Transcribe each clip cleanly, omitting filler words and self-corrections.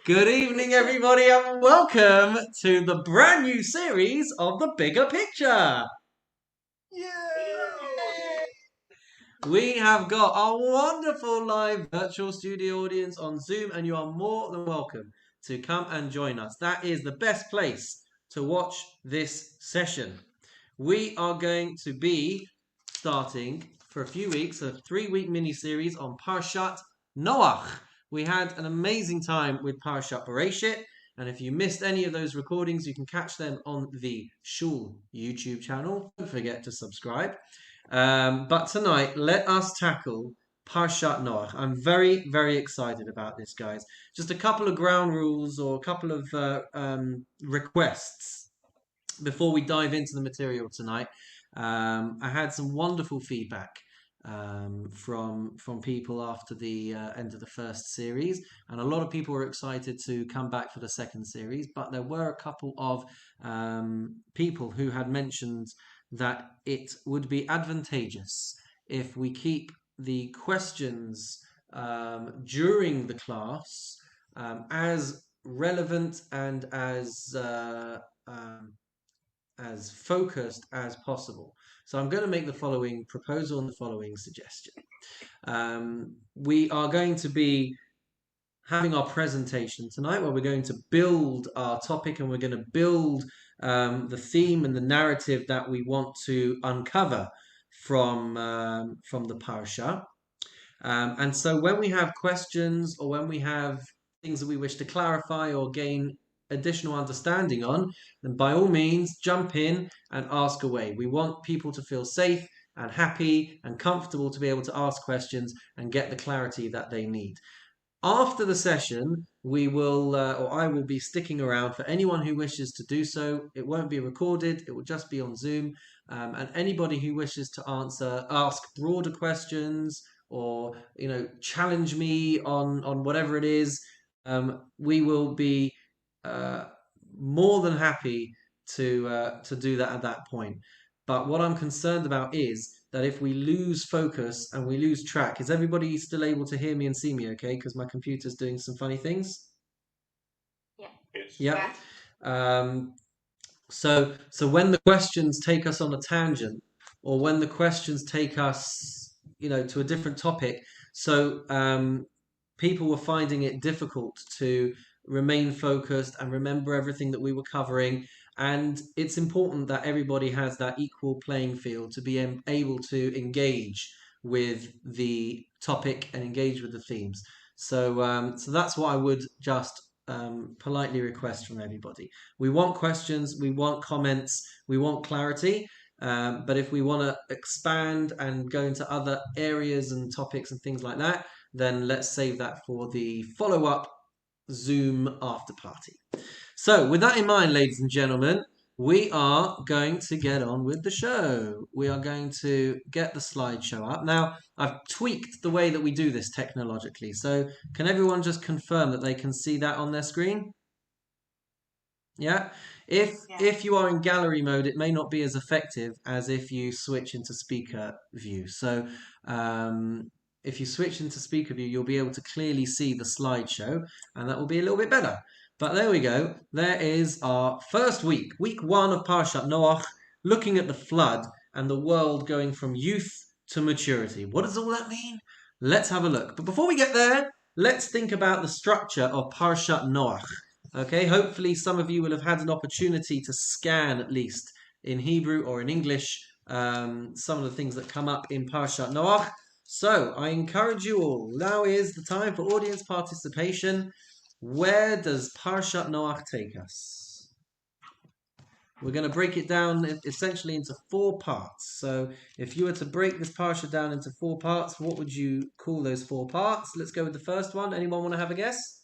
Good evening, everybody, and welcome to the brand new series of The Bigger Picture. Yay! We have got a wonderful live virtual studio audience on Zoom, and you are more than welcome to come and join us. That is the best place to watch this session. We are going to be starting for a few weeks a 3-week mini-series on Parashat Noach. We had an amazing time with Parashat Parashat, and if you missed any of those recordings, you can catch them on the Shul YouTube channel. Don't forget to subscribe. But tonight, let us tackle Parashat Noach. I'm very, very excited about this, guys. Just a couple of ground rules or a couple of requests before we dive into the material tonight. I had some wonderful feedback from people after the end of the first series, and a lot of people were excited to come back for the second series, but there were a couple of people who had mentioned that it would be advantageous if we keep the questions during the class as relevant and as focused as possible. So I'm going to make the following proposal and the following suggestion. We are going to be having our presentation tonight where we're going to build our topic and we're going to build the theme and the narrative that we want to uncover from the parasha. And so when we have questions or when we have things that we wish to clarify or gain additional understanding on, then by all means jump in and ask away. We want people to feel safe and happy and comfortable to be able to ask questions and get the clarity that they need. After the session, we will, or I will be sticking around for anyone who wishes to do so. It won't be recorded, it will just be on Zoom. And anybody who wishes to ask broader questions or, challenge me on whatever it is, we will be more than happy to do that at that point. But what I'm concerned about is that if we lose focus and we lose track, is everybody still able to hear me and see me okay? Because my computer's doing some funny things. Yeah. So when the questions take us on a tangent, or when the questions take us, to a different topic, so people were finding it difficult to remain focused and remember everything that we were covering. And it's important that everybody has that equal playing field to be able to engage with the topic and engage with the themes. So that's what I would just politely request from everybody. We want questions, we want comments, we want clarity. But if we want to expand and go into other areas and topics and things like that, then let's save that for the follow-up Zoom after party. So with that in mind, ladies and gentlemen, we are going to get on with the show. We are going to get the slideshow up. Now, I've tweaked the way that we do this technologically. So can everyone just confirm that they can see that on their screen? Yeah? If you are in gallery mode, it may not be as effective as if you switch into speaker view. So if you switch into speaker view, you'll be able to clearly see the slideshow, and that will be a little bit better. But there we go. There is our first week 1 of Parashat Noach, looking at the flood and the world going from youth to maturity. What does all that mean? Let's have a look. But before we get there, let's think about the structure of Parashat Noach. Okay, hopefully some of you will have had an opportunity to scan, at least in Hebrew or in English, some of the things that come up in Parashat Noach. So I encourage you all. Now is the time for audience participation. Where does Parashat Noach take us? We're going to break it down essentially into 4 parts. So if you were to break this Parasha down into 4 parts, what would you call those 4 parts? Let's go with the first one. Anyone want to have a guess?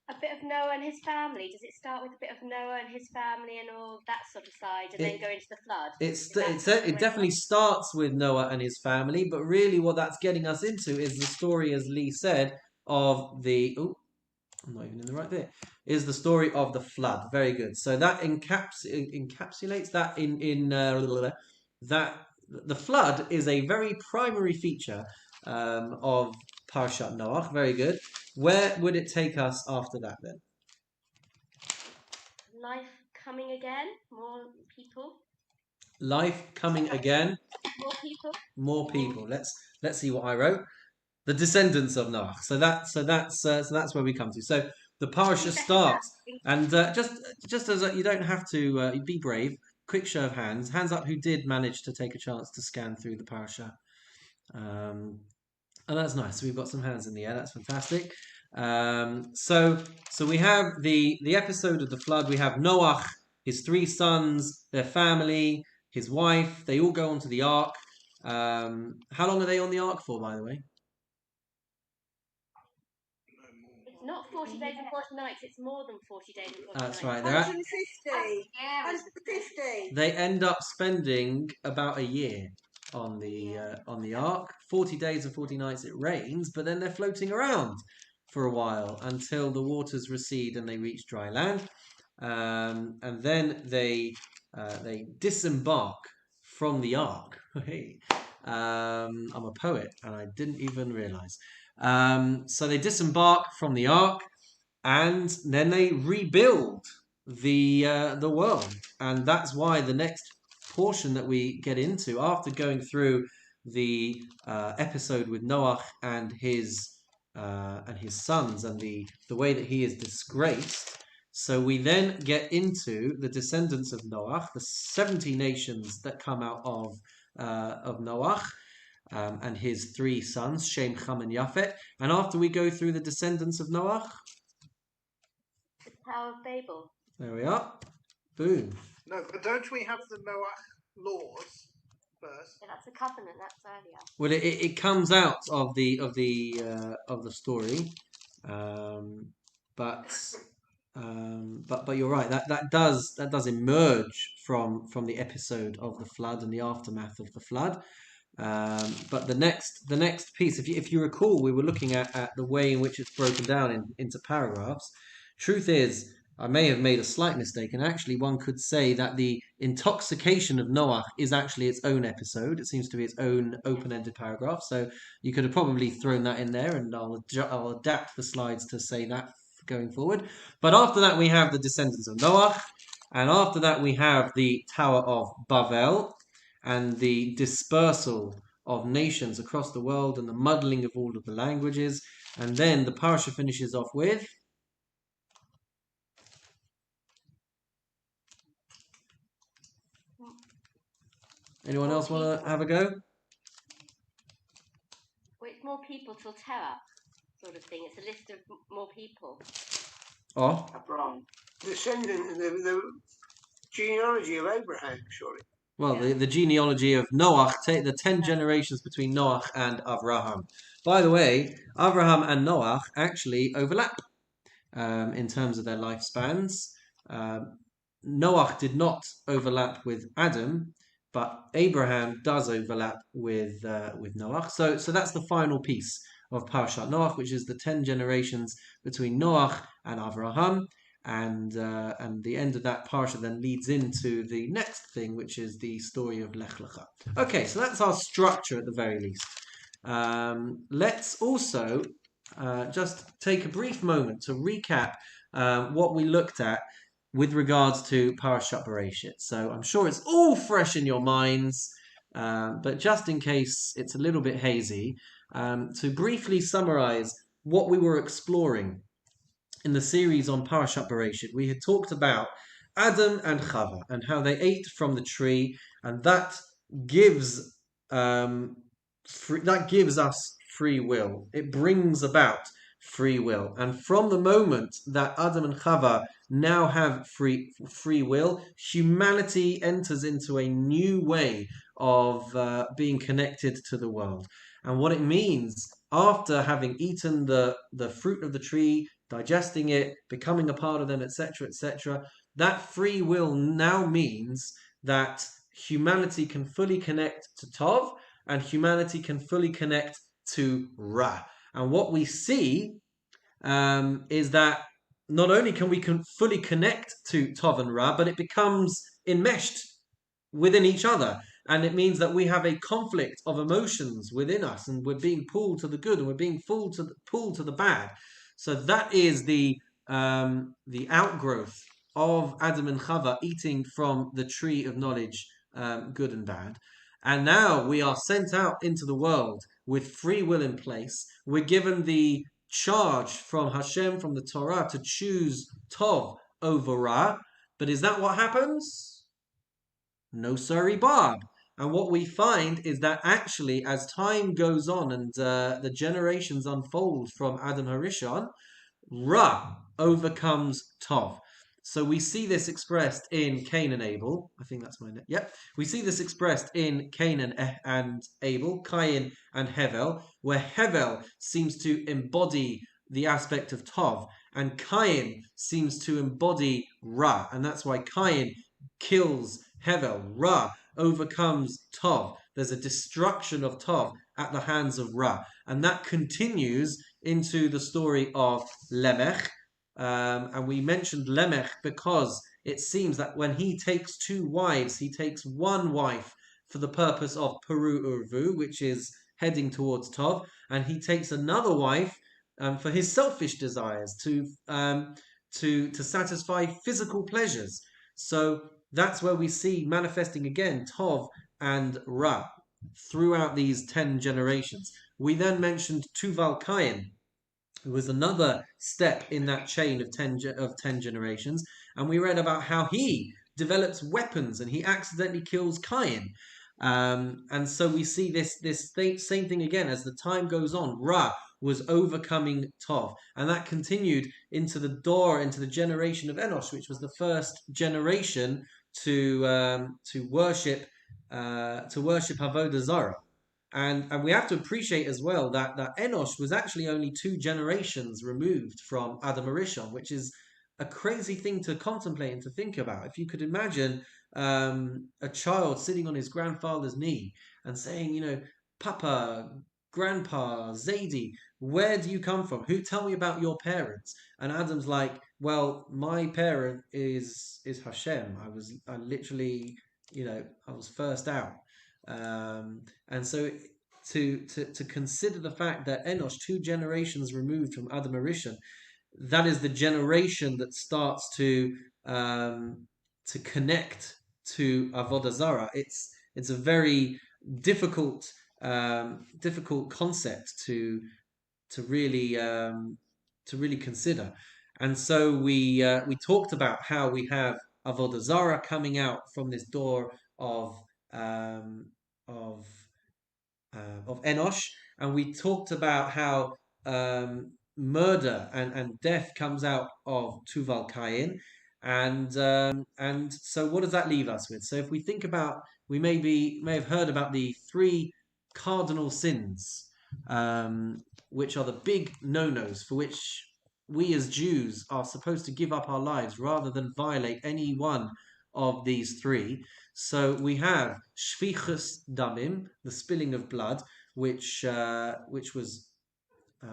A bit of Noah and his family. Does it start with a bit of Noah and his family and all that sort of side, and then go into the flood? It definitely starts with Noah and his family, but really what that's getting us into is the story, as Lee said, of the... Oh, I'm not even in the right bit. Is the story of the flood. Very good. So that encapsulates that that the flood is a very primary feature of Parashat Noach. Very good. Where would it take us after that then? life coming again? More people? Life coming again. More people? More people. Let's see what I wrote. The descendants of Noach. So that's where we come to. So the parasha starts, and just as you don't have to be brave. Quick show of hands. Hands up who did manage to take a chance to scan through the parasha. And that's nice. So we've got some hands in the air. That's fantastic. So we have the episode of the flood. We have Noach, his 3 sons, their family, his wife. They all go onto the ark. How long are they on the ark for, by the way? It's not 40 days and 40 nights. It's more than 40 days and 40 That's nights. right. 150. 150. They end up spending about a year on the ark. 40 days and 40 nights it rains, but then they're floating around for a while until the waters recede and they reach dry land. And then they disembark from the ark. Hey, I'm a poet and I didn't even realize. So they disembark from the ark, and then they rebuild the world, and that's why the next portion that we get into, after going through the episode with Noach and his sons and the way that he is disgraced. So we then get into the descendants of Noach, the 70 nations that come out of Noach. And his 3 sons, Shem, Ham, and Yafet. And after we go through the descendants of Noach, the Tower of Babel. There we are. Boom. No, but don't we have the Noach laws first? Yeah, that's a covenant. That's earlier. Well, it comes out of the story, but you're right. That does emerge from the episode of the flood and the aftermath of the flood. But the next piece, if you recall, we were looking at the way in which it's broken down into paragraphs. Truth is, I may have made a slight mistake, and actually one could say that the intoxication of Noach is actually its own episode. It seems to be its own open-ended paragraph. So you could have probably thrown that in there, and I'll adapt the slides to say that going forward. But after that, we have the descendants of Noach, and after that, we have the Tower of Babel, and the dispersal of nations across the world and the muddling of all of the languages. And then the parasha finishes off with anyone else want to have a go? Well, it's more people till terror, sort of thing. It's a list of more people. Oh, Abraham, descendant, the genealogy of Abraham, surely. Well, the genealogy of Noach, the 10 generations between Noach and Avraham. By the way, Avraham and Noach actually overlap in terms of their lifespans. Noach did not overlap with Adam, but Abraham does overlap with Noach. So that's the final piece of Parashat Noach, which is the 10 generations between Noach and Avraham. And the end of that parsha then leads into the next thing, which is the story of Lech Lecha. Okay, so that's our structure at the very least. Let's also just take a brief moment to recap what we looked at with regards to Parashat Parashit. So I'm sure it's all fresh in your minds, but just in case it's a little bit hazy, to briefly summarize what we were exploring in the series on Parashat Parashit. We had talked about Adam and Chava and how they ate from the tree, and that gives us free will. It brings about free will, and from the moment that Adam and Chava now have free will, humanity enters into a new way of being connected to the world. And what it means after having eaten the fruit of the tree, digesting it, becoming a part of them, etc., etc., that free will now means that humanity can fully connect to Tov, and humanity can fully connect to Ra. And what we see is that not only can we fully connect to Tov and Ra, but it becomes enmeshed within each other. And it means that we have a conflict of emotions within us, and we're being pulled to the good, and we're being pulled to the bad. So that is the outgrowth of Adam and Chava eating from the tree of knowledge, good and bad. And now we are sent out into the world with free will in place. We're given the charge from Hashem, from the Torah, to choose Tov over Ra. But is that what happens? No, sorry, Bob. And what we find is that actually, as time goes on and the generations unfold from Adam Harishon, Ra overcomes Tov. So we see this expressed in Cain and Abel. I think that's my name. Yep. We see this expressed in Cain and Abel, Cain and Hevel, where Hevel seems to embody the aspect of Tov, and Cain seems to embody Ra. And that's why Cain kills Hevel. Ra overcomes Tov. There's a destruction of Tov at the hands of Ra. And that continues into the story of Lemech. And we mentioned Lemech because it seems that when he takes two wives, he takes one wife for the purpose of Peru Urvu, which is heading towards Tov, and he takes another wife for his selfish desires, to satisfy physical pleasures. So that's where we see manifesting again Tov and Ra throughout these 10 generations. We then mentioned Tuval Cain, who was another step in that chain of 10 generations, and we read about how he develops weapons and he accidentally kills Cain. And so we see this same thing again as the time goes on. Ra was overcoming Tov, and that continued into the generation of Enosh, which was the first generation to worship Avodah Zarah. And we have to appreciate as well that Enosh was actually only 2 generations removed from Adam Arishon, which is a crazy thing to contemplate and to think about. If you could imagine a child sitting on his grandfather's knee and saying, Papa, Grandpa, Zaidi, where do you come from? Tell me about your parents. And Adam's like, well, my parent is Hashem. I was first out. And so to consider the fact that Enosh, 2 generations removed from Adam Arishon, that is the generation that starts to connect to Avodah Zarah. It's a very difficult concept to really consider. And so we talked about how we have Avodah Zarah coming out from this door of Enosh, and we talked about how murder and death comes out of Tuval Cain, and so what does that leave us with? So if we think about, we may have heard about the 3 cardinal sins, which are the big no-nos for which we as Jews are supposed to give up our lives rather than violate any one of these 3. So we have Shvichus Damim, the spilling of blood, which was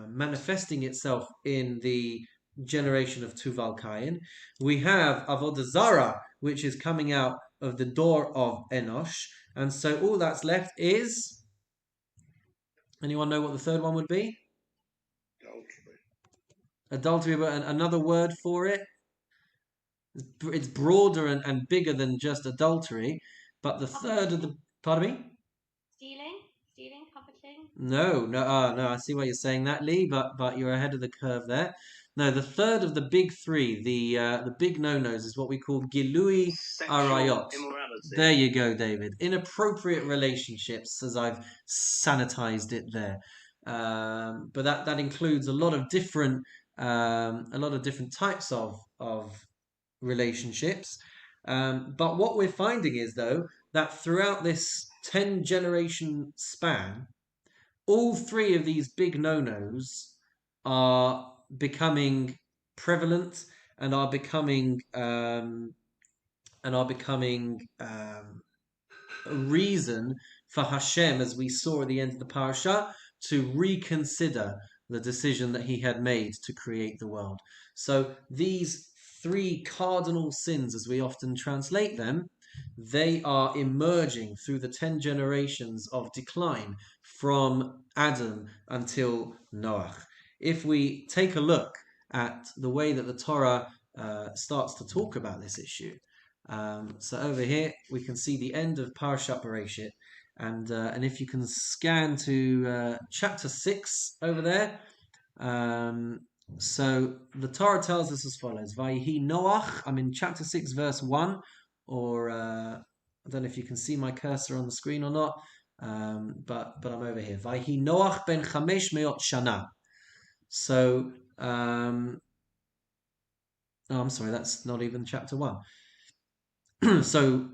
manifesting itself in the generation of Tuval Cain. We have Avodah Zarah, which is coming out of the door of Enosh. And so all that's left is... Anyone know what the third one would be? Adultery, but another word for it? It's broader and bigger than just adultery, but the third of the... Pardon me? Stealing, coveting? No, I see why you're saying that, Lee, but you're ahead of the curve there. No, the third of the big 3, the big no-nos, is what we call Gilui Arayot. Immorality. There you go, David. Inappropriate relationships, as I've sanitized it there. But that includes a lot of different types of relationships. But what we're finding is, though, that throughout this 10 generation span, all 3 of these big no-nos are becoming prevalent and are becoming a reason for Hashem, as we saw at the end of the Parashat, to reconsider the decision that he had made to create the world. So these 3 cardinal sins, as we often translate them, they are emerging through the 10 generations of decline from Adam until Noach. If we take a look at the way that the Torah starts to talk about this issue. So over here we can see the end of Parashat Parashat, and if you can scan to chapter 6 over there. So the Torah tells us as follows: Vayihi Noach. I'm in chapter 6, verse 1, or I don't know if you can see my cursor on the screen or not, but I'm over here. Vayihi Noach ben chamesh meot shana. So, oh, I'm sorry, that's not even chapter 1. So,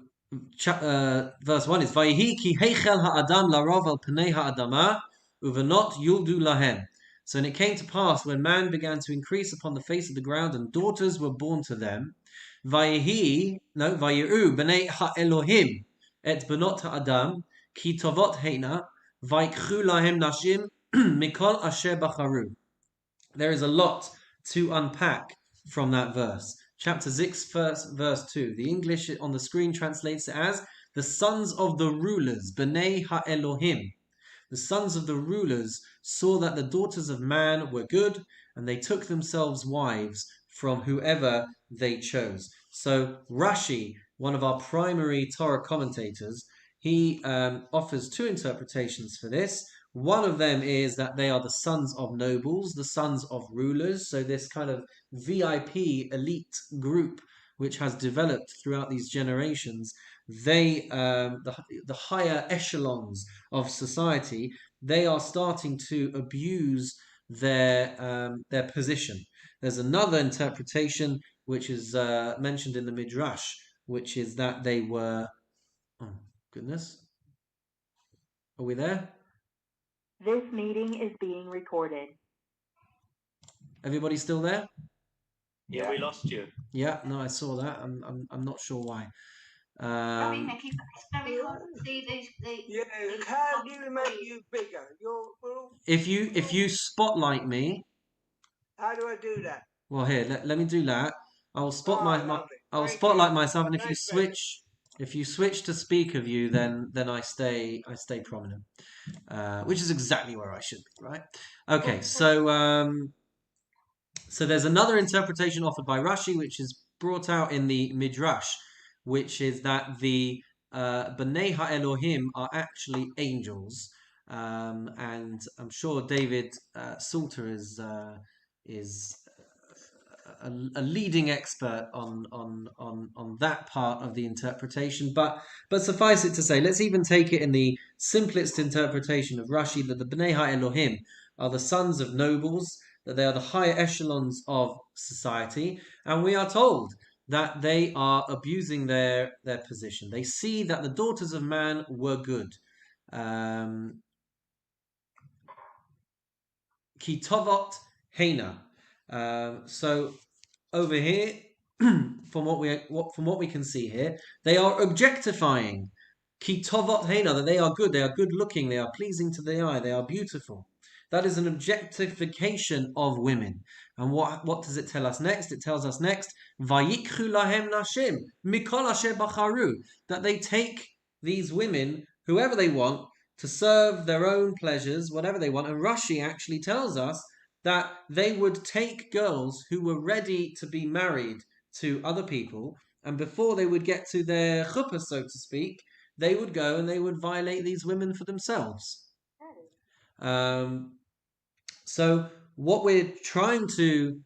verse 1 is Vayihi ki heichel ha'adam larov al pnei ha'adama uvenot yuldu lahem. So, and it came to pass when man began to increase upon the face of the ground, and daughters were born to them. Vayiru b'nei ha'elohim et benot ha'adam ki tovot heina vaikchu lahem nashim mikol asher bacharu. There is a lot to unpack from that verse. Chapter 6, verse 2. The English on the screen translates it as the sons of the rulers, B'nai ha'Elohim. The sons of the rulers saw that the daughters of man were good, and they took themselves wives from whoever they chose. So Rashi, one of our primary Torah commentators, he offers two interpretations for this. One of them is that they are the sons of nobles, the sons of rulers. So this kind of VIP elite group which has developed throughout these generations, they the higher echelons of society, they are starting to abuse their position. There's another interpretation which is mentioned in the Midrash, which is that they were, oh goodness, are we there? This meeting is being recorded. Everybody still there? Yeah, we lost you. Yeah, no, I saw that. I'm not sure why. Mickey, it's very hard to see these. How do we make you bigger? If you spotlight me. How do I do that? Well, here, let me do that. I'll spotlight myself, and if you switch to speaker view, then I stay prominent, which is exactly where I should be, right? Okay, so there's another interpretation offered by Rashi, which is brought out in the Midrash, which is that the B'nai HaElohim are actually angels, and I'm sure David Salter is a leading expert on that part of the interpretation, but suffice it to say, let's even take it in the simplest interpretation of Rashi, that the B'nai HaElohim are the sons of nobles, that they are the higher echelons of society, and we are told that they are abusing their position. They see that the daughters of man were good. Ki tovot heina. So over here, from what we can see here, they are objectifying ki tovot heina, that they are good looking, they are pleasing to the eye, they are beautiful. That is an objectification of women. And what does it tell us next? It tells us next, vayikchu lahem nashim mikol asher bacharu, that they take these women, whoever they want, to serve their own pleasures, whatever they want. And Rashi actually tells us that they would take girls who were ready to be married to other people, and before they would get to their chuppah, so to speak, they would go and they would violate these women for themselves. So what we're trying to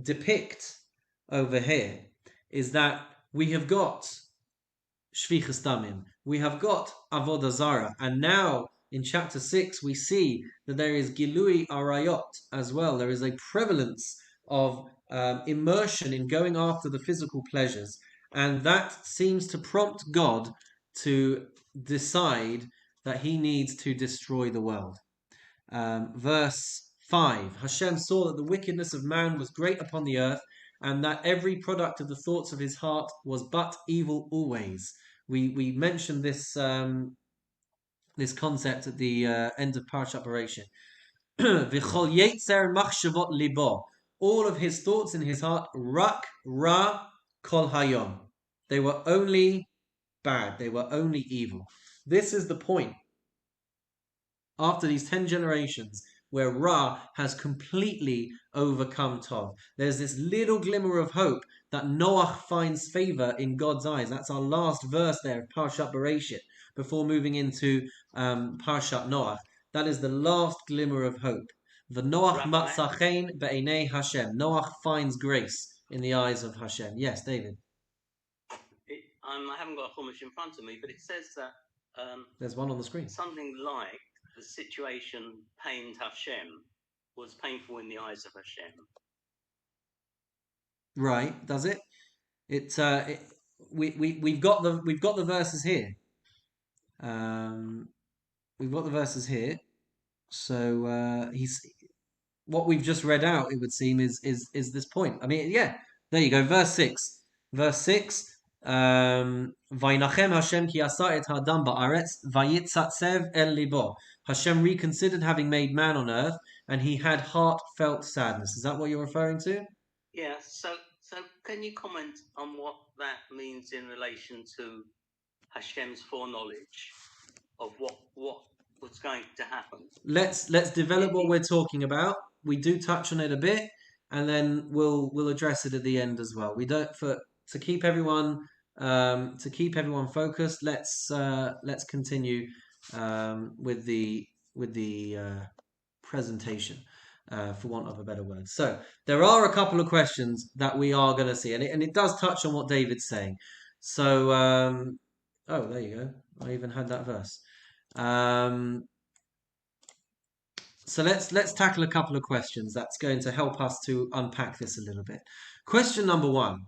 depict over here is that we have got Shvichas Damim, we have got Avodah Zarah, and now in chapter 6 we see that there is Gilui Arayot as well. There is a prevalence of immersion in going after the physical pleasures, and that seems to prompt God to decide that he needs to destroy the world. Verse 5, Hashem saw that the wickedness of man was great upon the earth, and that every product of the thoughts of his heart was but evil always. We mentioned this this concept at the end of Parashat Parashat. V'chol yetzer machshavot libo, all of his thoughts in his heart, rak ra kol hayom. They were only bad. They were only evil. This is the point. After these 10 generations, where Ra has completely overcome Tov. There's this little glimmer of hope that Noach finds favor in God's eyes. That's our last verse there of Parashat Bereshit, before moving into Parashat Noach. That is the last glimmer of hope. V'Noach matzachein be'enei Hashem. Noach finds grace in the eyes of Hashem. Yes, David. I haven't got a Chumash in front of me, but it says that there's one on the screen. Something like the situation pained Hashem, was painful in the eyes of Hashem. Right? Does it? We've got the verses here. We've got the verses here. So what we've just read out, it would seem, is this point. I mean, yeah, there you go. Verse 6. Verse 6. Vaynachem Hashem ki asa et hadam ba'aretz vayitzatzev el libo. Hashem reconsidered having made man on earth, and he had heartfelt sadness. Is that what you're referring to? Yeah. So can you comment on what that means in relation to Hashem's foreknowledge of what was going to happen? Let's develop what we're talking about. We do touch on it a bit, and then we'll address it at the end as well. We don't to keep everyone focused. Let's continue with the presentation, for want of a better word. So there are a couple of questions that we are going to see, and it does touch on what David's saying. So oh, there you go. I even had that verse. So let's tackle a couple of questions that's going to help us to unpack this a little bit. Question number 1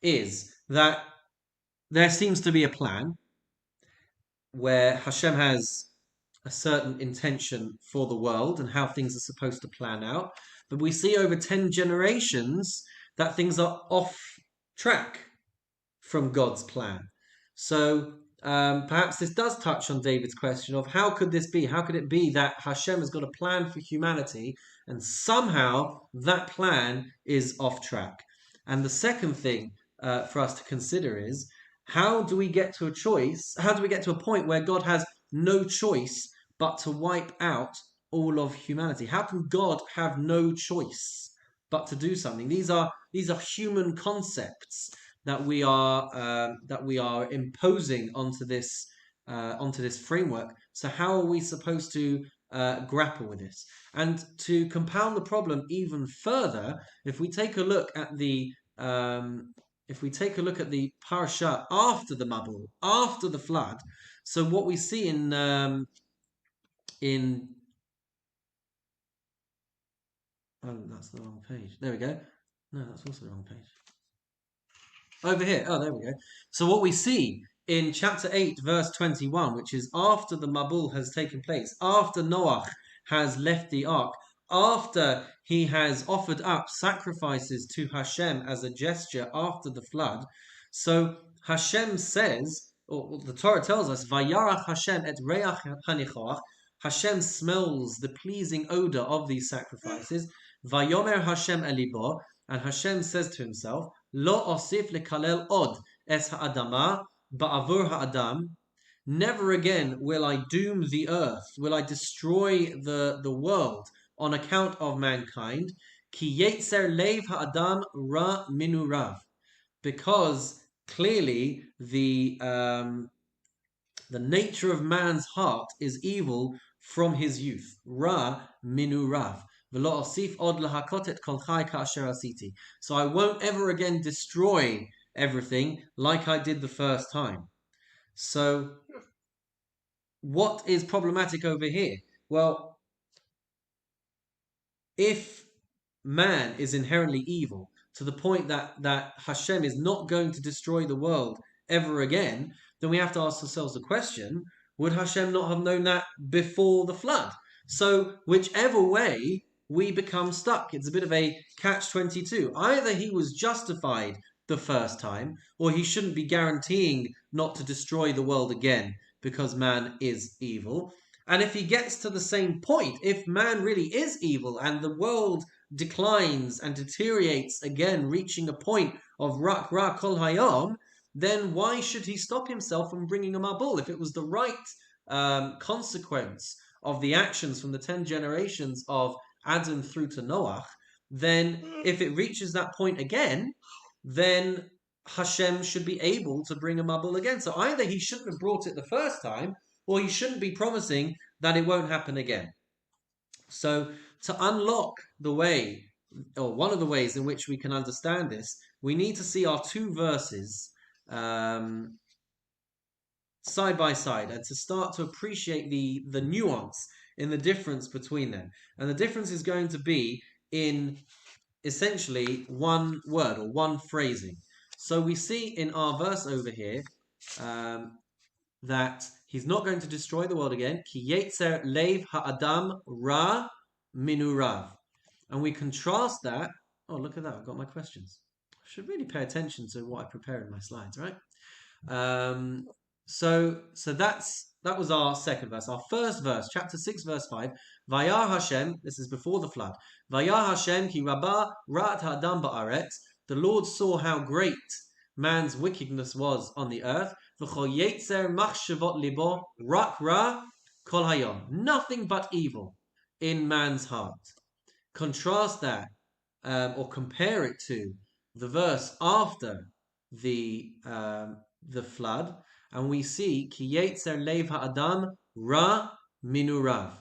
is that there seems to be a plan where Hashem has a certain intention for the world and how things are supposed to plan out. But we see over 10 generations that things are off track from God's plan. So perhaps this does touch on David's question of how could this be? How could it be that Hashem has got a plan for humanity and somehow that plan is off track? And the second thing for us to consider is, how do we get to a choice? How do we get to a point where God has no choice but to wipe out all of humanity? How can God have no choice but to do something? These are human concepts that we are imposing onto this framework. So how are we supposed to grapple with this? And to compound the problem even further, if we take a look at the parasha after the Mabul, after the flood, so what we see in oh, that's the wrong page. There we go. No, that's also the wrong page. Over here. Oh, there we go. So what we see in chapter 8, verse 21, which is after the Mabul has taken place, after Noach has left the ark, after he has offered up sacrifices to Hashem as a gesture after the flood. So Hashem says, or the Torah tells us, Vayarach Hashem et reach hanichoach. Hashem smells the pleasing odor of these sacrifices. Vayomer Hashem elibo, and Hashem says to himself, Lo osif lekalel od es ha'adama ba'avur ha'adam. Never again will I doom the earth, will I destroy the world on account of mankind. Ki yetzer lev ha'adam ra minu rav. Because clearly the nature of man's heart is evil from his youth. Ra minu rav. So I won't ever again destroy everything like I did the first time. So what is problematic over here? Well, if man is inherently evil to the point that Hashem is not going to destroy the world ever again, then we have to ask ourselves the question, would Hashem not have known that before the flood? So whichever way, we become stuck. It's a bit of a catch-22. Either he was justified the first time, or he shouldn't be guaranteeing not to destroy the world again because man is evil. And if he gets to the same point, if man really is evil and the world declines and deteriorates again, reaching a point of rak ra kol hayom, then why should he stop himself from bringing a mabul? If it was the right consequence of the actions from the 10 generations of Adam through to Noach, then if it reaches that point again, then Hashem should be able to bring a Mabul again. So either he shouldn't have brought it the first time, or he shouldn't be promising that it won't happen again. So to unlock the way, or one of the ways in which we can understand this, we need to see our two verses side by side and to start to appreciate the nuance in the difference between them. And the difference is going to be in essentially one word or one phrasing. So we see in our verse over here that he's not going to destroy the world again. Ki yetzer lev ha'adam ra minurav. And we contrast that. Oh, look at that. I've got my questions. I should really pay attention to what I prepare in my slides, right? So that was our second verse. Our first verse, chapter 6, verse 5. Vayar Hashem, this is before the flood. Vayar Hashem ki rabba ra'at ha'adam ba'aretz. The Lord saw how great man's wickedness was on the earth. V'chol yetzer machshavot libo rak ra kol hayom. Nothing but evil in man's heart. Contrast that, or compare it to the verse after the flood, and we see ki yetzer lev ha'adam ra minurav,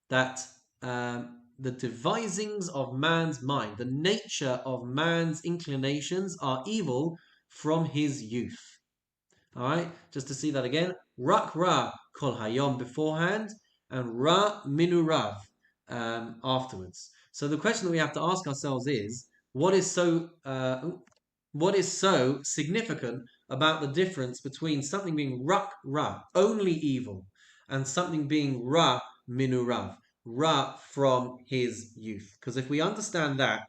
that the devisings of man's mind, the nature of man's inclinations are evil from his youth. All right, just to see that again, rak ra kol hayom beforehand, and ra minurav afterwards. So the question that we have to ask ourselves is, what is so significant about the difference between something being rak ra, only evil, and something being ra minurav, ra from his youth? Because if we understand that,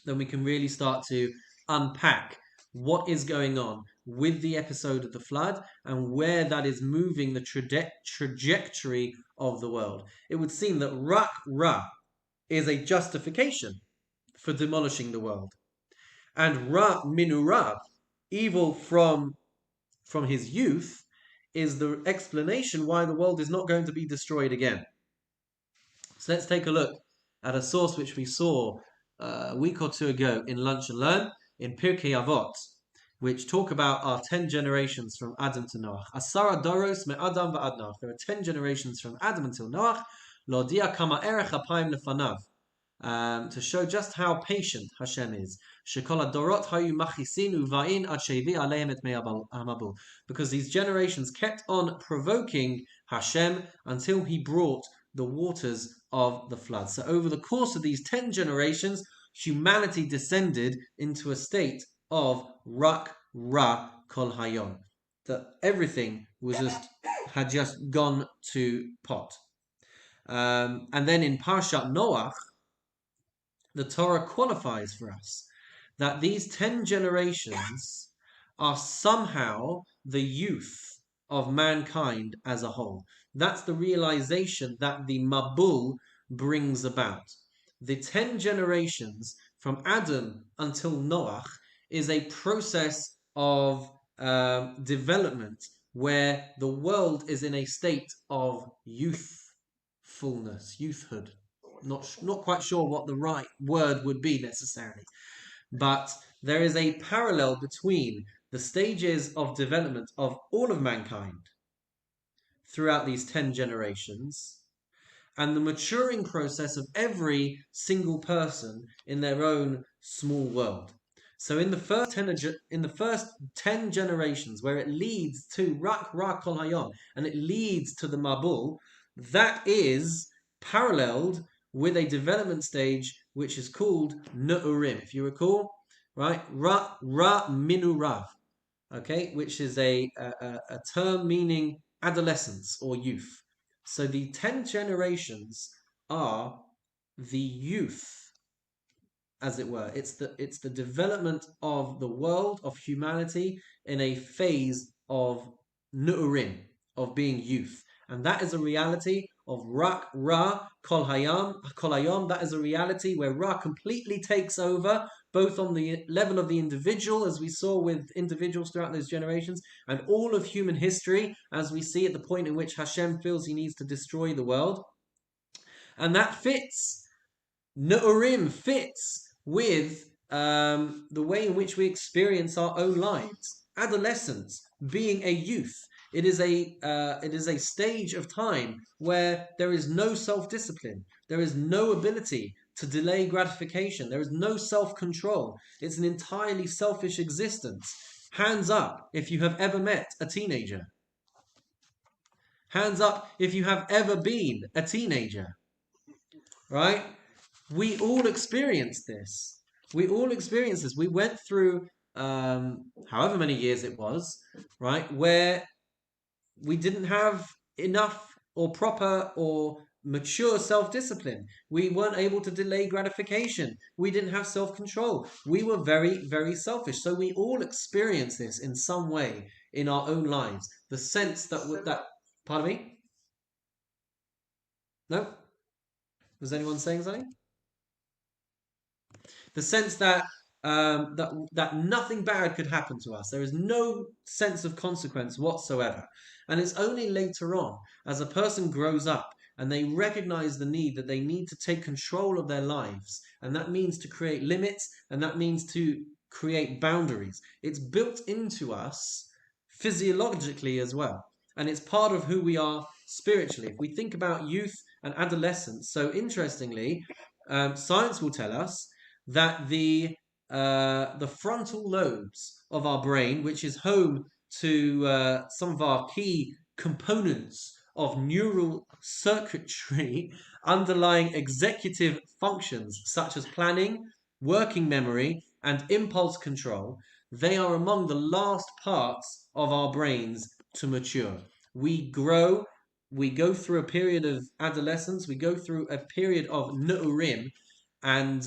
then we can really start to unpack what is going on with the episode of the flood and where that is moving the trajectory of the world. It would seem that rak ra is a justification for demolishing the world, and ra minurav, evil from his youth, is the explanation why the world is not going to be destroyed again. So let's take a look at a source which we saw a week or two ago in Lunch and Learn, in Pirkei Avot, which talk about our 10 generations from Adam to Noach. Asara doros me Adam va'ad Noach. There are 10 generations from Adam until Noach. Lodia kama erech apayim lefanav. To show just how patient Hashem is. Shekol adorot hayu machisin uva'in ad shevi aleim et mei hamabul. Because these generations kept on provoking Hashem until he brought the waters of the flood. So over the course of these 10 generations, humanity descended into a state of rak ra kol hayom, that everything had just gone to pot. And then in Parashat Noach, the Torah qualifies for us that these 10 generations are somehow the youth of mankind as a whole. That's the realization that the Mabul brings about. The 10 generations from Adam until Noach is a process of development where the world is in a state of youthfulness, youthhood. Not quite sure what the right word would be necessarily, but there is a parallel between the stages of development of all of mankind throughout these 10 generations and the maturing process of every single person in their own small world. So in the first 10 generations, where it leads to rak ra kol hayom and it leads to the Mabul, that is paralleled with a development stage which is called Nu'urim, if you recall, right? Ra minurav, okay, which is a term meaning adolescence or youth. So the 10 generations are the youth, as it were. It's the development of the world, of humanity, in a phase of Nu'urim, of being youth. And that is a reality of rak ra kol hayom. That is a reality where ra completely takes over both on the level of the individual, as we saw with individuals throughout those generations, and all of human history, as we see at the point in which Hashem feels he needs to destroy the world. And that fits, Nu'urim fits with the way in which we experience our own lives. Adolescence, being a youth, it is a stage of time where there is no self-discipline, there is no ability to delay gratification, there is no self-control. It's an entirely selfish existence. Hands up if you have ever met a teenager. Hands up if you have ever been a teenager. Right? We all experienced this. We went through however many years it was, right, where we didn't have enough or proper or mature self-discipline. We weren't able to delay gratification. We didn't have self-control. We were very, very selfish. So we all experience this in some way in our own lives. The sense that pardon me? No? Was anyone saying something? The sense that that nothing bad could happen to us. There is no sense of consequence whatsoever. And it's only later on, as a person grows up and they recognize the need that they need to take control of their lives, and that means to create limits, and that means to create boundaries. It's built into us physiologically as well. And it's part of who we are spiritually. If we think about youth and adolescence, so interestingly, science will tell us that the frontal lobes of our brain, which is home to some of our key components of neural circuitry underlying executive functions such as planning, working memory, and impulse control, they are among the last parts of our brains to mature. We grow, we go through a period of adolescence, we go through a period of nu'urim, and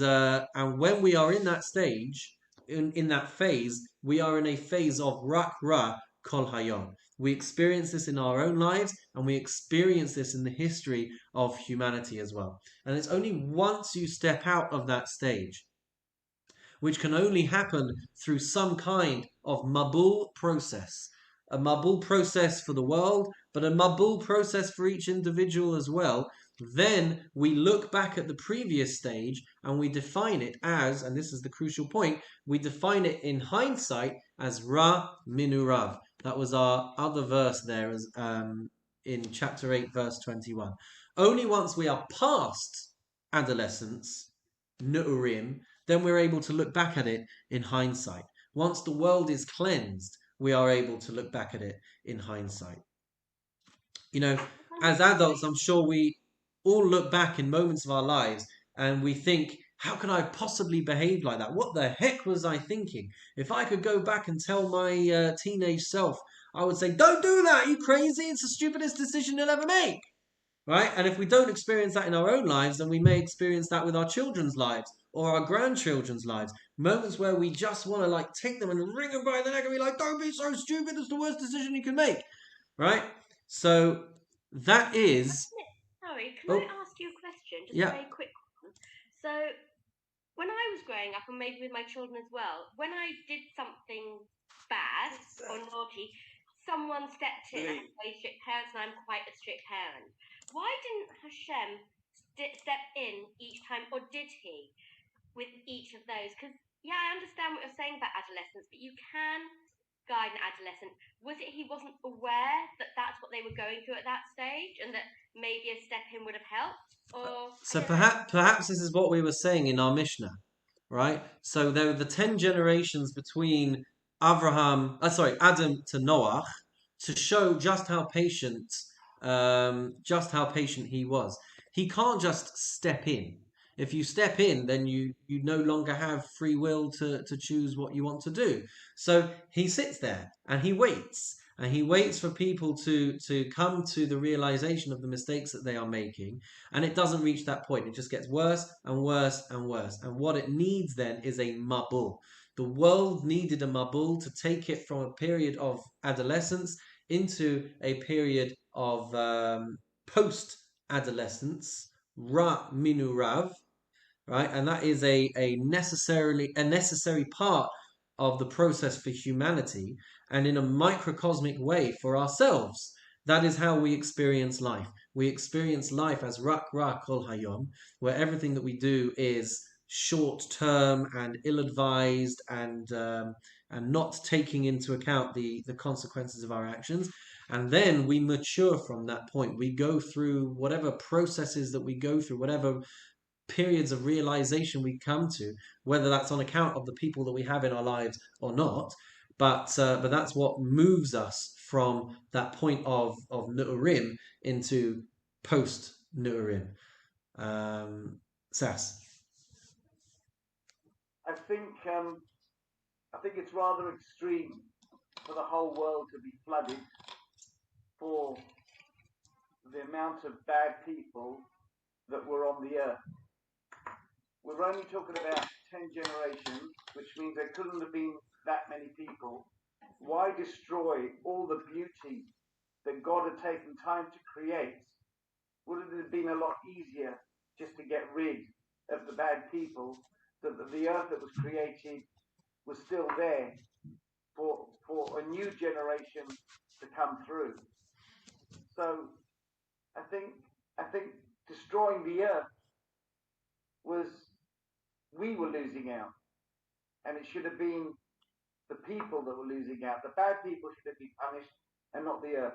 when we are in that stage, in that phase, we are in a phase of rak ra kol hayom. We experience this in our own lives, and we experience this in the history of humanity as well. And it's only once you step out of that stage, which can only happen through some kind of mabul process. A mabul process for the world, but a mabul process for each individual as well. Then we look back at the previous stage and we define it as, and this is the crucial point, we define it in hindsight as Ra Minu Rav. That was our other verse there as in chapter 8, verse 21. Only once we are past adolescence, Nu'urim, then we're able to look back at it in hindsight. Once the world is cleansed, we are able to look back at it in hindsight. You know, as adults, I'm sure we all look back in moments of our lives and we think, how could I possibly behave like that? What the heck was I thinking? If I could go back and tell my teenage self, I would say, don't do that, you crazy. It's the stupidest decision you'll ever make. Right? And if we don't experience that in our own lives, then we may experience that with our children's lives or our grandchildren's lives. Moments where we just want to like take them and wring them by the neck and be like, don't be so stupid, it's the worst decision you can make. Right? So that is... Sorry, can I ask you a question? Just a very quick one. So when I was growing up, and maybe with my children as well, when I did something bad or naughty, someone stepped in. I'm very strict parents, and I'm quite a strict parent. Why didn't Hashem step in each time, or did he, with each of those? Because, yeah, I understand what you're saying about adolescence, but you can guide an adolescent. Was it he wasn't aware that that's what they were going through at that stage, and that maybe a step in would have helped? Or so perhaps this is what we were saying in our Mishnah, right? So there were the 10 generations between Adam to Noach, to show just how patient he was. He can't just step in. If you step in, then you no longer have free will to choose what you want to do. So he sits there and he waits. And he waits for people to come to the realization of the mistakes that they are making. And it doesn't reach that point. It just gets worse and worse and worse. And what it needs then is a mabul. The world needed a mabul to take it from a period of adolescence into a period of post-adolescence, Ra Minu Rav, right? And that is a necessary part of the process for humanity, and in a microcosmic way for ourselves. That is how we experience life. We experience life as rak rak kol hayom, where everything that we do is short term and ill-advised, and not taking into account the consequences of our actions. And then we mature from that point. We go through whatever processes that we go through, whatever periods of realization we come to, whether that's on account of the people that we have in our lives or not. But that's what moves us from that point of Nu'urim into post Nu'urim. Sass. I think it's rather extreme for the whole world to be flooded for the amount of bad people that were on the earth. We're only talking about 10 generations, which means there couldn't have been that many people. Why destroy all the beauty that God had taken time to create? Wouldn't it have been a lot easier just to get rid of the bad people, that the earth that was created was still there for a new generation to come through? So I think destroying the earth was, we were losing out, and it should have been the people that were losing out. The bad people should have been punished and not the earth.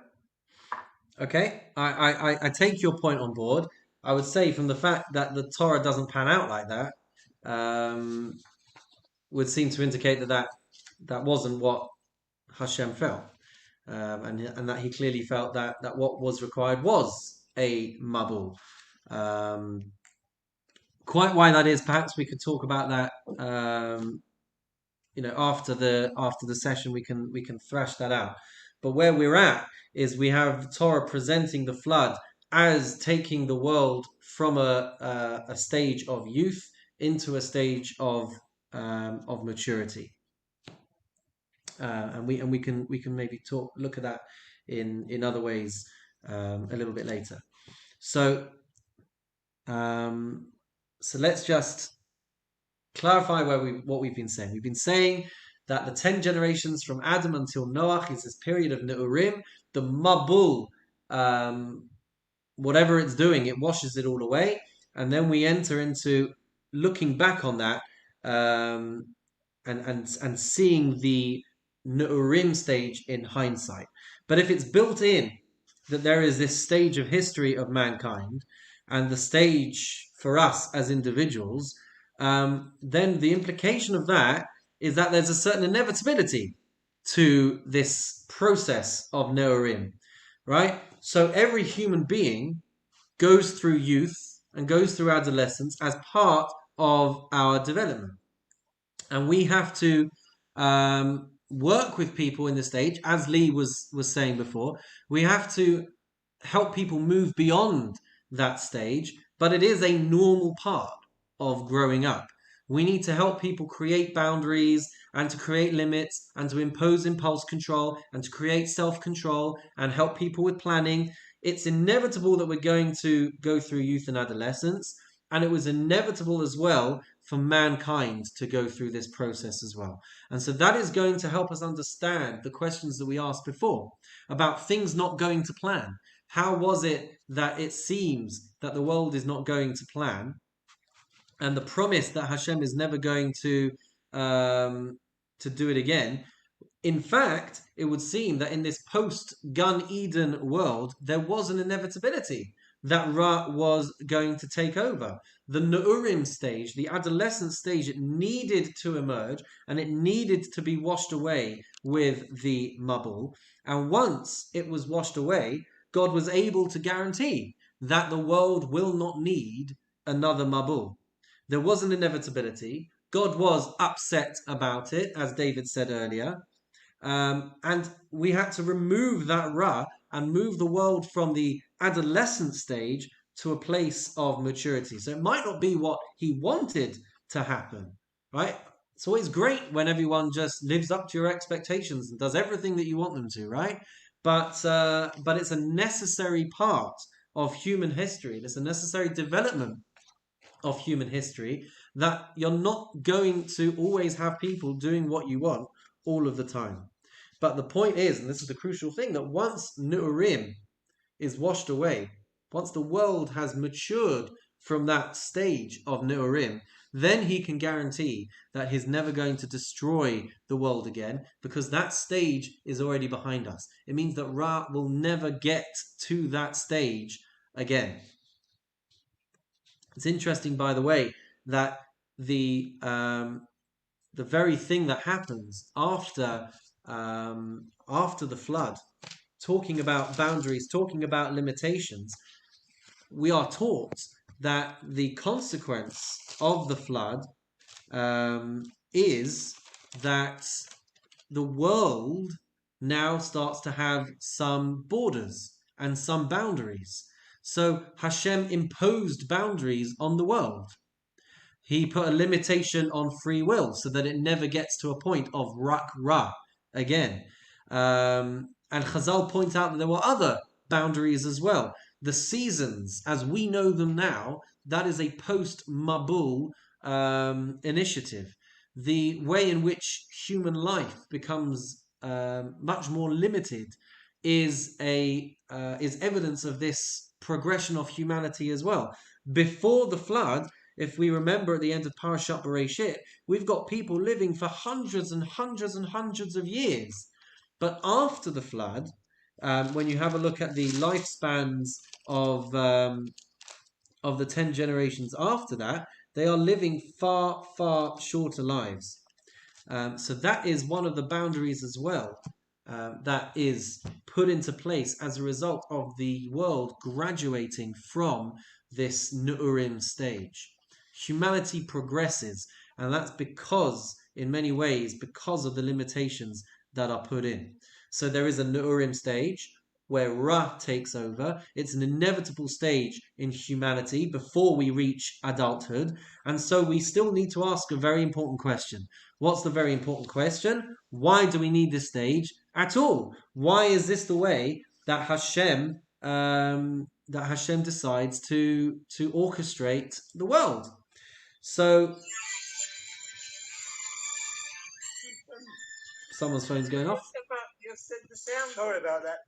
Okay, I take your point on board. I would say from the fact that the Torah doesn't pan out like that, would seem to indicate that wasn't what Hashem felt, and that he clearly felt that what was required was a mabul. Quite why that is, perhaps we could talk about that. After the session, we can thrash that out. But where we're at is we have Torah presenting the flood as taking the world from a stage of youth into a stage of maturity, and we can maybe look at that in other ways a little bit later. So let's just clarify what we've been saying. We've been saying that the 10 generations from Adam until Noach is this period of Ne'urim. The Mabul, whatever it's doing, it washes it all away. And then we enter into looking back on that and seeing the Ne'urim stage in hindsight. But if it's built in that there is this stage of history of mankind and the stage for us as individuals, then the implication of that is that there's a certain inevitability to this process of Ne'urim, right? So every human being goes through youth and goes through adolescence as part of our development. And we have to work with people in this stage, as Lee was saying before. We have to help people move beyond that stage, but it is a normal part of growing up. We need to help people create boundaries and to create limits and to impose impulse control and to create self-control and help people with planning. It's inevitable that we're going to go through youth and adolescence, and it was inevitable as well for mankind to go through this process as well. And so that is going to help us understand the questions that we asked before about things not going to plan. How was it that it seems that the world is not going to plan, and the promise that Hashem is never going to do it again? In fact, it would seem that in this post-Gan Eden world, there was an inevitability that Ra was going to take over. The Ne'urim stage, the adolescent stage, it needed to emerge and it needed to be washed away with the Mabul. And once it was washed away, God was able to guarantee that the world will not need another Mabul. There was an inevitability. God was upset about it, as David said earlier. And we had to remove that Ra and move the world from the adolescent stage to a place of maturity. So it might not be what he wanted to happen, right? It's always great when everyone just lives up to your expectations and does everything that you want them to, right? But it's a necessary part of human history. It's a necessary development of human history, that you're not going to always have people doing what you want all of the time. But the point is, and this is the crucial thing, that once Nu'urim is washed away, once the world has matured from that stage of Nu'urim, then he can guarantee that he's never going to destroy the world again, because that stage is already behind us. It means that Ra will never get to that stage again. It's interesting, by the way, that the very thing that happens after the flood, talking about boundaries, talking about limitations, we are taught that the consequence of the flood is that the world now starts to have some borders and some boundaries. So Hashem imposed boundaries on the world. He put a limitation on free will so that it never gets to a point of rak ra again. And Chazal point out that there were other boundaries as well. The seasons, as we know them now, that is a post-Mabul initiative. The way in which human life becomes much more limited is evidence of this progression of humanity as well. Before the flood, if we remember at the end of Parashat Bereshit, we've got people living for hundreds and hundreds and hundreds of years. But after the flood, when you have a look at the lifespans of the 10 generations after that, they are living far, far shorter lives. So that is one of the boundaries as well that is put into place as a result of the world graduating from this Nu'urim stage. Humanity progresses, and that's because, in many ways, because of the limitations that are put in. So there is a Nu'urim stage where Ra takes over. It's an inevitable stage in humanity before we reach adulthood. And so we still need to ask a very important question. What's the very important question? Why do we need this stage at all? Why is this the way that Hashem decides to orchestrate the world? So someone's phone's going off. Sorry about that.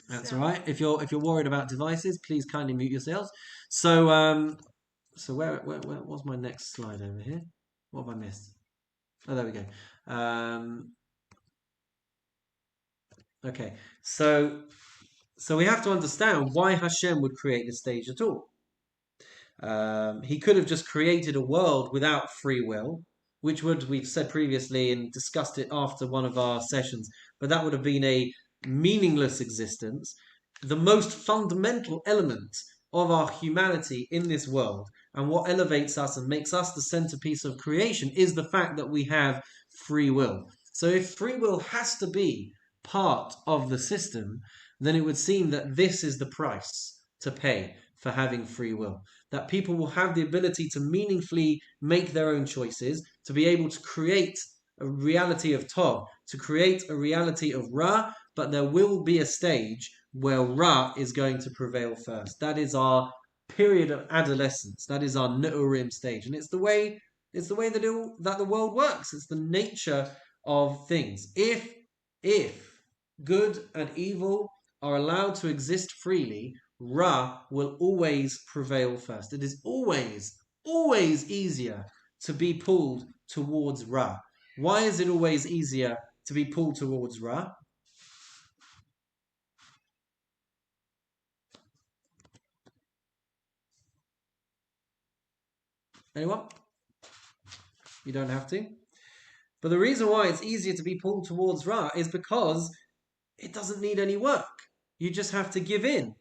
That's all right. If you're worried about devices, please kindly mute yourselves. So where what's my next slide over here? What have I missed? Oh, there we go. Okay. So we have to understand why Hashem would create this stage at all. He could have just created a world without free will, which we've said previously and discussed it after one of our sessions, but that would have been a meaningless existence. The most fundamental element of our humanity in this world, and what elevates us and makes us the centerpiece of creation, is the fact that we have free will. So if free will has to be part of the system, then it would seem that this is the price to pay for having free will. That people will have the ability to meaningfully make their own choices, to be able to create a reality of Tov, to create a reality of Ra, but there will be a stage where Ra is going to prevail first. That is our period of adolescence. That is our Nu'urim stage. And it's the way that the world works. It's the nature of things. If good and evil are allowed to exist freely, Ra will always prevail first. It is always easier to be pulled towards Ra. Why is it always easier to be pulled towards Ra? Anyone? You don't have to. But the reason why it's easier to be pulled towards Ra is because it doesn't need any work. You just have to give in.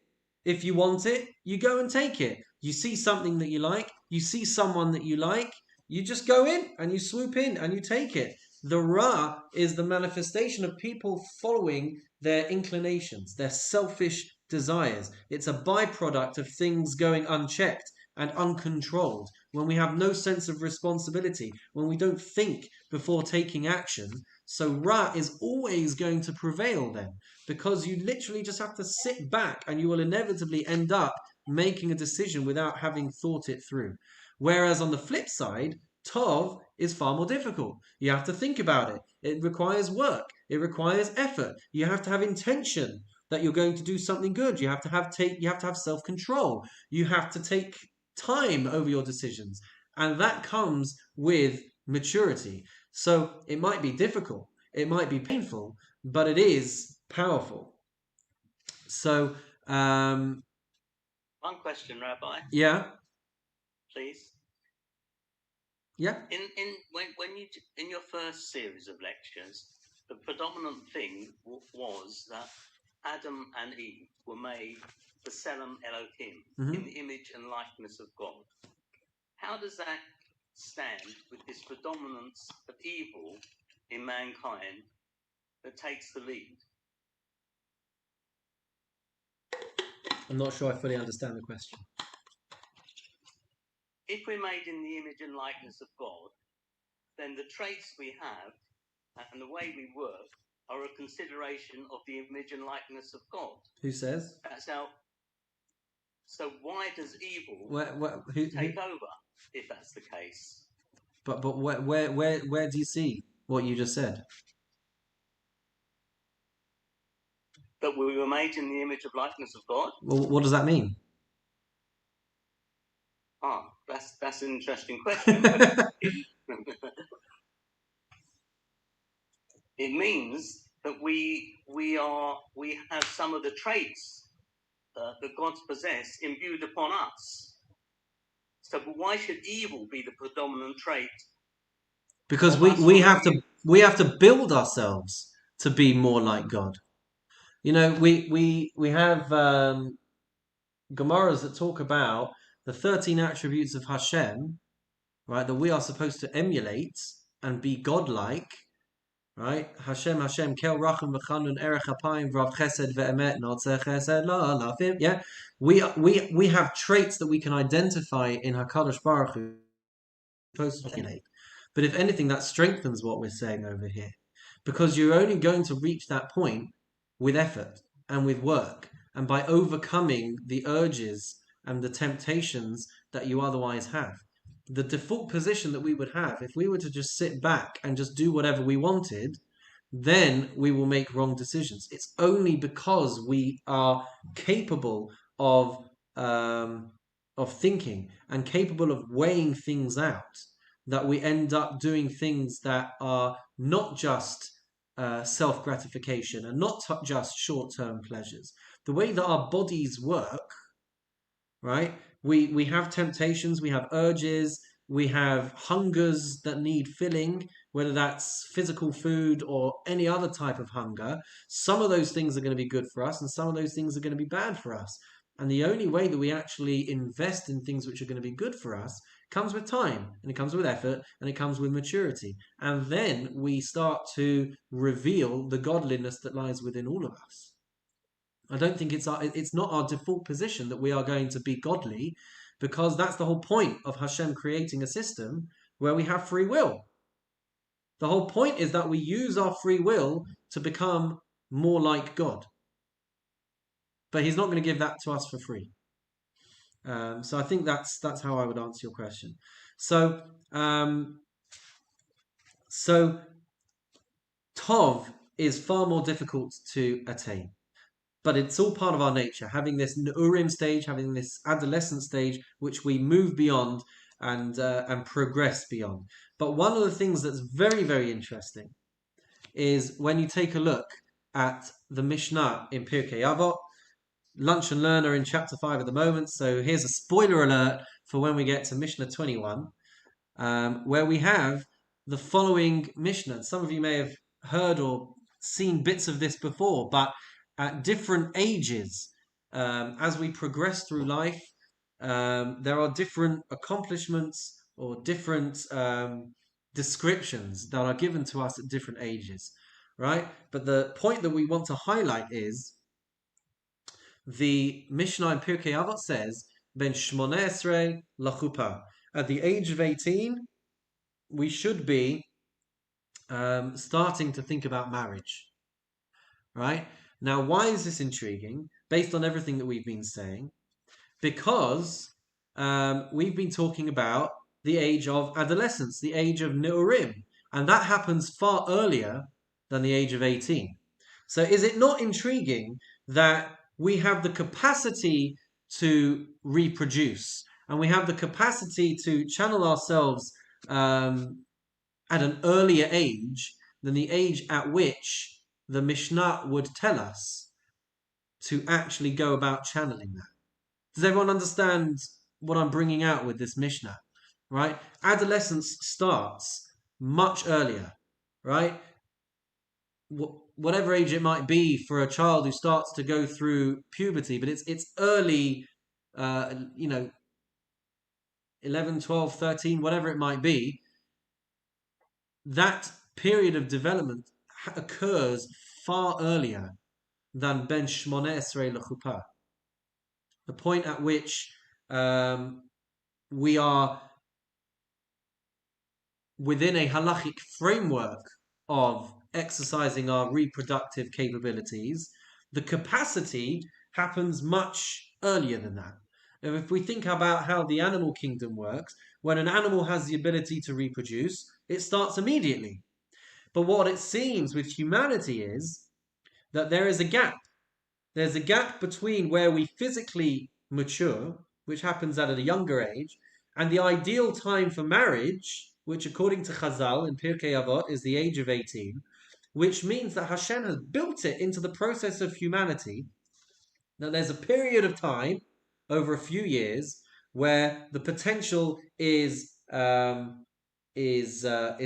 If you want it, you go and take it. You see something that you like, you see someone that you like, you just go in and you swoop in and you take it. The Ra is the manifestation of people following their inclinations, their selfish desires. It's a byproduct of things going unchecked and uncontrolled, when we have no sense of responsibility, when we don't think before taking action. So Ra is always going to prevail then, because you literally just have to sit back and you will inevitably end up making a decision without having thought it through. Whereas on the flip side, Tov is far more difficult. You have to think about it. It requires work. It requires effort. You have to have intention that you're going to do something good. You have to have self-control. You have to take time over your decisions. And that comes with maturity. So it might be difficult. It might be painful, but it is powerful. So, one question, Rabbi. Yeah. Please. Yeah. When you in your first series of lectures, the predominant thing was that Adam and Eve were made b'Tselem Elohim, in the image and likeness of God. How does that stand with this predominance of evil in mankind that takes the lead? I'm not sure I fully understand the question. If we're made in the image and likeness of God, then the traits we have and the way we work are a consideration of the image and likeness of God. Who says? That's how. So why does evil take over if that's the case? But where do you see what you just said? That we were made in the image of likeness of God? Well, what does that mean? That's an interesting question. It means that we have some of the traits that God possess imbued upon us. So, but why should evil be the predominant trait? Because we have to build ourselves to be more like God. You know, we have Gemaras that talk about the 13 attributes of Hashem, right? That we are supposed to emulate and be godlike. Right? Hashem, Kel Racham V'Chanun Erech Apayim V'Rav Chesed Ve'emet Notzeh Chesed La Lafim. Yeah, we have traits that we can identify in Hakadosh Baruch Hu. But if anything, that strengthens what we're saying over here, because you're only going to reach that point with effort and with work, and by overcoming the urges and the temptations that you otherwise have. The default position that we would have, if we were to just sit back and just do whatever we wanted, then we will make wrong decisions. It's only because we are capable of thinking and capable of weighing things out that we end up doing things that are not just self-gratification and not just short-term pleasures. The way that our bodies work, right? We have temptations, we have urges, we have hungers that need filling, whether that's physical food or any other type of hunger. Some of those things are going to be good for us and some of those things are going to be bad for us. And the only way that we actually invest in things which are going to be good for us comes with time, and it comes with effort, and it comes with maturity. And then we start to reveal the godliness that lies within all of us. I don't think it's not our default position that we are going to be godly, because that's the whole point of Hashem creating a system where we have free will. The whole point is that we use our free will to become more like God. But He's not going to give that to us for free. So I think that's how I would answer your question. So Tov is far more difficult to attain. But it's all part of our nature, having this Neurim stage, having this adolescent stage, which we move beyond and progress beyond. But one of the things that's very, very interesting is when you take a look at the Mishnah in Pirkei Avot. Lunch and Learn are in chapter 5 at the moment, so here's a spoiler alert for when we get to Mishnah 21, where we have the following Mishnah. Some of you may have heard or seen bits of this before, but at different ages, as we progress through life, there are different accomplishments or different descriptions that are given to us at different ages, right? But the point that we want to highlight is the Mishnah in Pirkei Avot says, Ben Shmoneh Esrei Lachupa. At the age of 18, we should be starting to think about marriage, right? Now, why is this intriguing? Based on everything that we've been saying, because we've been talking about the age of adolescence, the age of Neurim, and that happens far earlier than the age of 18. So is it not intriguing that we have the capacity to reproduce, and we have the capacity to channel ourselves at an earlier age than the age at which the Mishnah would tell us to actually go about channeling that? Does everyone understand what I'm bringing out with this Mishnah? Right? Adolescence starts much earlier, right? Whatever age it might be for a child who starts to go through puberty, but it's early, 11, 12, 13, whatever it might be. That period of development occurs far earlier than Ben Shmoneh Esrei L'Chuppah, the point at which we are within a halachic framework of exercising our reproductive capabilities. The capacity happens much earlier than that. Now, if we think about how the animal kingdom works, when an animal has the ability to reproduce, it starts immediately. But what it seems with humanity is that there is a gap. There's a gap between where we physically mature, which happens at a younger age, and the ideal time for marriage, which according to Chazal in Pirkei Avot is the age of 18, which means that Hashem has built it into the process of humanity, that there's a period of time over a few years where the potential is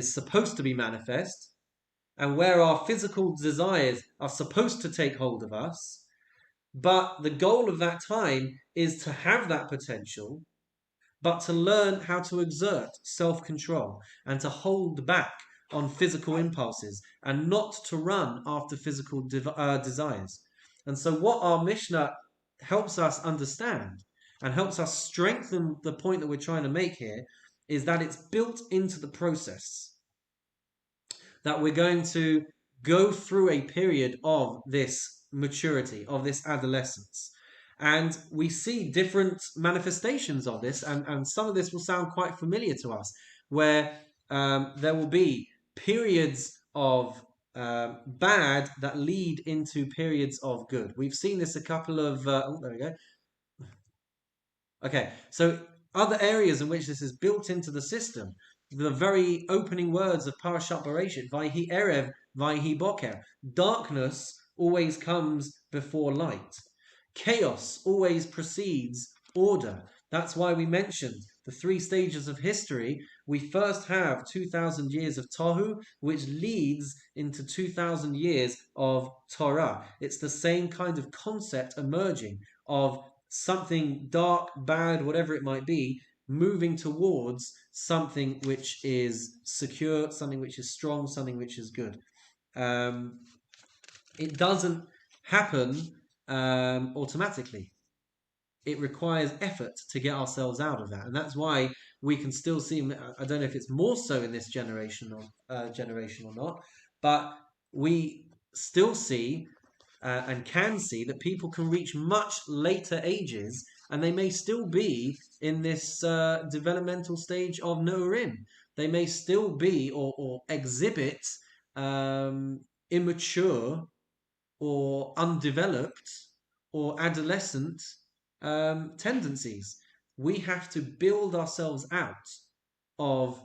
supposed to be manifest, and where our physical desires are supposed to take hold of us. But the goal of that time is to have that potential, but to learn how to exert self-control and to hold back on physical impulses and not to run after physical desires. And so what our Mishnah helps us understand and helps us strengthen the point that we're trying to make here is that it's built into the process, that we're going to go through a period of this maturity, of this adolescence. And we see different manifestations of this, and some of this will sound quite familiar to us, where there will be periods of bad that lead into periods of good. We've seen this a couple of... there we go. Okay, so other areas in which this is built into the system, the very opening words of Parashat Parashat, Vayhi Erev, Vayhi Boker. Darkness always comes before light. Chaos always precedes order. That's why we mentioned the 3 stages of history. We first have 2,000 years of Tohu, which leads into 2,000 years of Torah. It's the same kind of concept emerging of something dark, bad, whatever it might be, moving towards something which is secure, something which is strong, something which is good. It doesn't happen automatically. It requires effort to get ourselves out of that, and that's why we can still see, I don't know if it's more so in this generation or not, but we still see and can see that people can reach much later ages and they may still be in this developmental stage of Neurim. They may still be or exhibit immature or undeveloped or adolescent tendencies. We have to build ourselves out of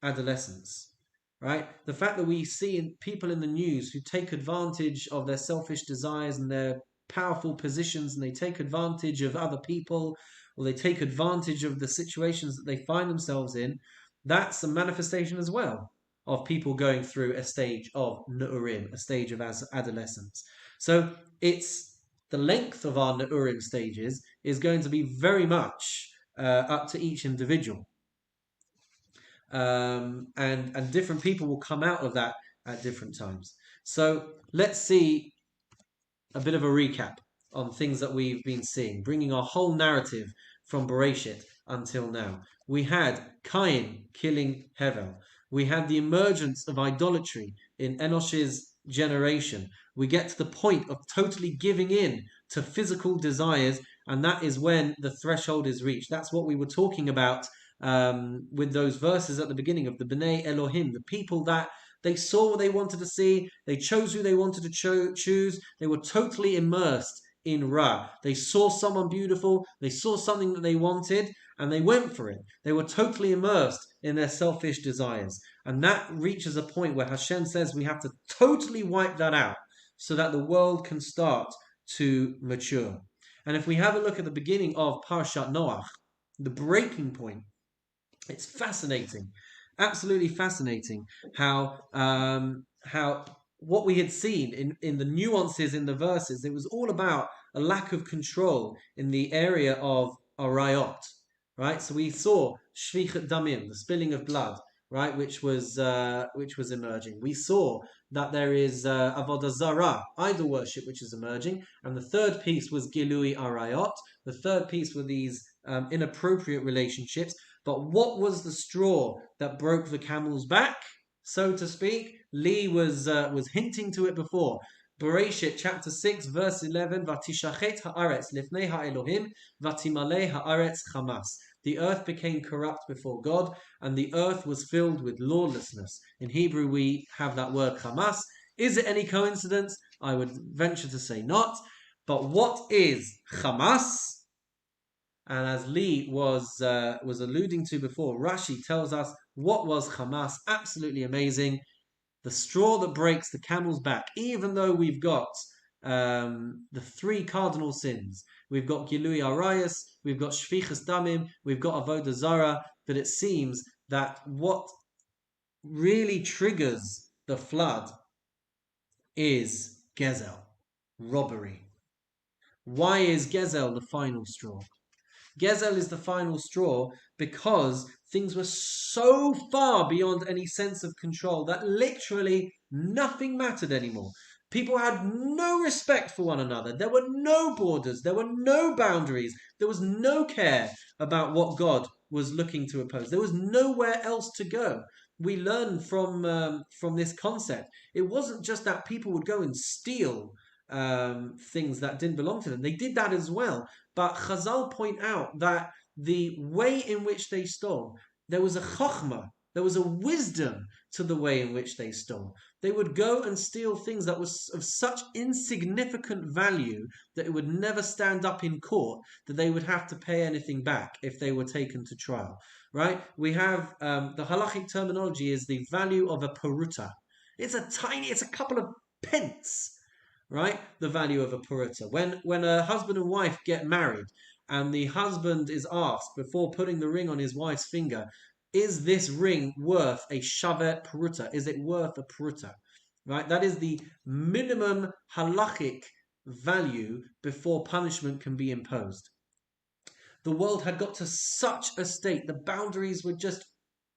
adolescence, right? The fact that we see people in the news who take advantage of their selfish desires and their powerful positions, and they take advantage of other people, or they take advantage of the situations that they find themselves in, that's a manifestation as well of people going through a stage of Neurim, a stage of adolescence. So it's the length of our Neurim stages is going to be very much up to each individual. And different people will come out of that at different times. So let's see a bit of a recap on things that we've been seeing, bringing our whole narrative from Parashat until now. We had Cain killing Hevel. We had the emergence of idolatry in Enosh's generation. We get to the point of totally giving in to physical desires And that is when the threshold is reached. That's what we were talking about with those verses at the beginning of the B'nai Elohim, the people that they saw what they wanted to see, they chose who they wanted to choose, they were totally immersed in Ra. They saw someone beautiful, they saw something that they wanted, and they went for it. They were totally immersed in their selfish desires. And that reaches a point where Hashem says we have to totally wipe that out so that the world can start to mature. And if we have a look at the beginning of Parashat Noach, the breaking point, it's fascinating, absolutely fascinating how what we had seen in the nuances in the verses, it was all about a lack of control in the area of arayot, right? So we saw shvichat damim, the spilling of blood, right, which was emerging. We saw that there is avodah zarah, idol worship, which is emerging, and the third piece was gilui arayot. The third piece were these inappropriate relationships. But what was the straw that broke the camel's back, so to speak? Lee was hinting to it before. Parashat chapter 6 verse 11, Vatishachet haaretz lifnei haElohim, vatimalei haaretz chamas. The earth became corrupt before God, and the earth was filled with lawlessness. In Hebrew, we have that word chamas. Is it any coincidence? I would venture to say not. But what is chamas? And as Lee was alluding to before, Rashi tells us what was Hamas. Absolutely amazing. The straw that breaks the camel's back. Even though we've got the three cardinal sins, we've got Gilui Arayas, we've got Shvichas Damim, we've got Avodah Zarah, but it seems that what really triggers the flood is Gezel, robbery. Why is Gezel the final straw? Gezel is the final straw because things were so far beyond any sense of control that literally nothing mattered anymore. People had no respect for one another. There were no borders. There were no boundaries. There was no care about what God was looking to oppose. There was nowhere else to go. We learn from this concept. It wasn't just that people would go and steal things that didn't belong to them. They did that as well. But Chazal point out that the way in which they stole, there was a chokhmah, there was a wisdom to the way in which they stole. They would go and steal things that was of such insignificant value that it would never stand up in court, that they would have to pay anything back if they were taken to trial. Right? We have the halachic terminology is the value of a peruta. It's a couple of pence. Right? The value of a peruta. When a husband and wife get married and the husband is asked before putting the ring on his wife's finger, is this ring worth a shavet peruta? Is it worth a peruta? Right? That is the minimum halachic value before punishment can be imposed. The world had got to such a state. The boundaries were just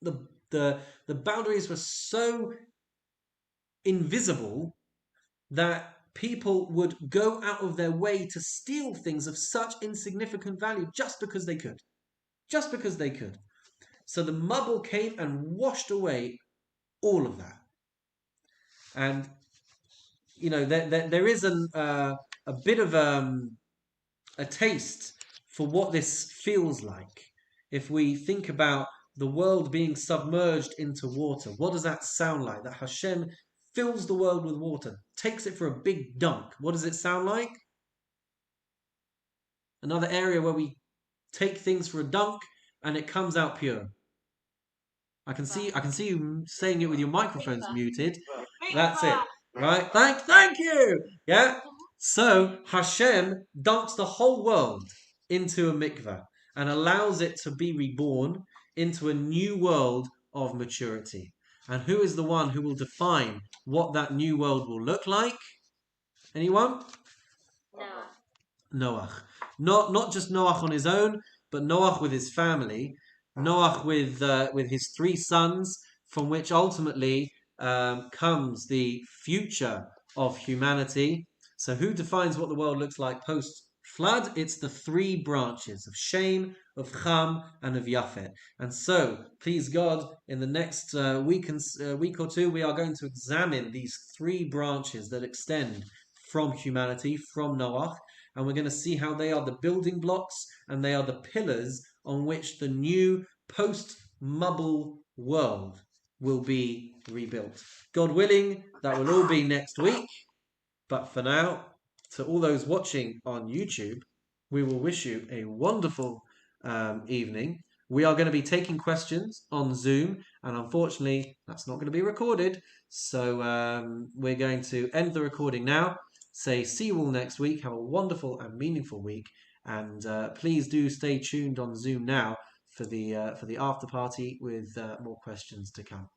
the boundaries were so invisible that people would go out of their way to steal things of such insignificant value just because they could. Just because they could. So the Mabul came and washed away all of that. And, you know, there is a bit of a taste for what this feels like. If we think about the world being submerged into water, what does that sound like? That Hashem fills the world with water, takes it for a big dunk. What does it sound like? Another area where we take things for a dunk and it comes out pure. I can see you saying it with your microphones muted. That's it. Right? Thank you. Yeah? So Hashem dunks the whole world into a mikveh and allows it to be reborn into a new world of maturity. And who is the one who will define what that new world will look like? Anyone? Noach. Not just Noach on his own, but Noach with his family. Noach with his three sons, from which ultimately comes the future of humanity. So who defines what the world looks like post-flood? It's the three branches of Shem, of Cham, and of Yafet. And so, please God, in the next week or two, we are going to examine these three branches that extend from humanity, from Noach, and we're going to see how they are the building blocks and they are the pillars on which the new post-Mubble world will be rebuilt. God willing, that will all be next week. But for now, to all those watching on YouTube, we will wish you a wonderful evening. We are going to be taking questions on Zoom, and unfortunately, that's not going to be recorded. So we're going to end the recording now. Say see you all next week. Have a wonderful and meaningful week, and please do stay tuned on Zoom now for the after party with more questions to come.